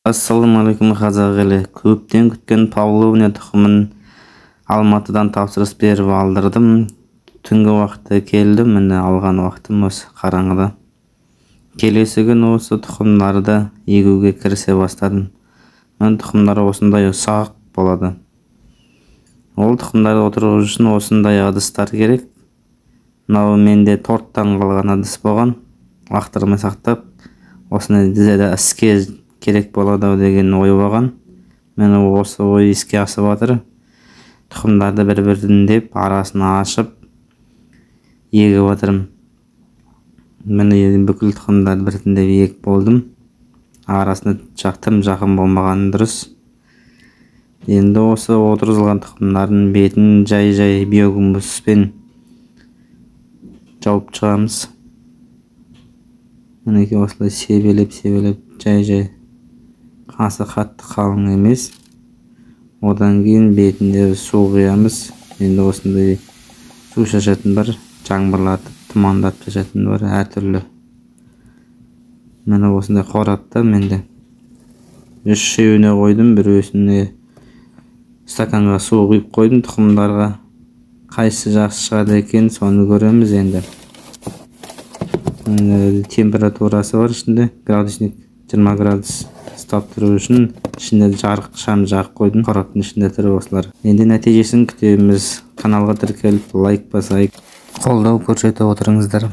Ассалаумағалейкум қазақ елі. Көптен күткен Павловня тұқымын Алматыдан тапсырыс беріп алдырдым. Түнгі уақытта келдім, міне алған уақытым осы қараңғыда. Келесі күн осы тұқымдарды егуге кірісе бастадым. Мен тұқымдары осындай ұсақ болады. Ол тұқымдарды отыру үшін осындай ыдыстар керек. Мынау менде торттан қалған ыдыс болған. Лақтырмай сақтап, осыны дізеде іске керек болады деген ой болған. Мен осы ой іске асып жатыр. Тұқымдарды бір-бірден арасын ашып егіп жатырмын. Міне бүкіл тұқымдарды біртіндеп егіп болдым. Арасына тым жақын болмаған дұрыс. Енді осы отырғызылған тұқымдардың бетін жай биогумуспен жауып шығамыз. Мінеки осылай себелеп жай қасы қатты қалың емес. Одан кейін бетінде су құямыз. Енді осындай су шашатын бар, жаңбырлатып, тұмандатып шашатын бар, әртүрлі. Міне осындай қорапта менде 3-шеуіне қойдым, біреуісіне стаканға су құйып қойдым тұқымдарға. Қайсы жақсы шығады екен, соны көреміз енді. Температурасы бар ішінде, градусник 20 градус ұстап тұру үшін ішінде жарық шам жағып қойдым. Қораптың ішінде тұр осылар. Енді нәтижесін күтеміз. Каналға тіркеліп лайк басайық, қолдау көрсетіп отырыңыздар.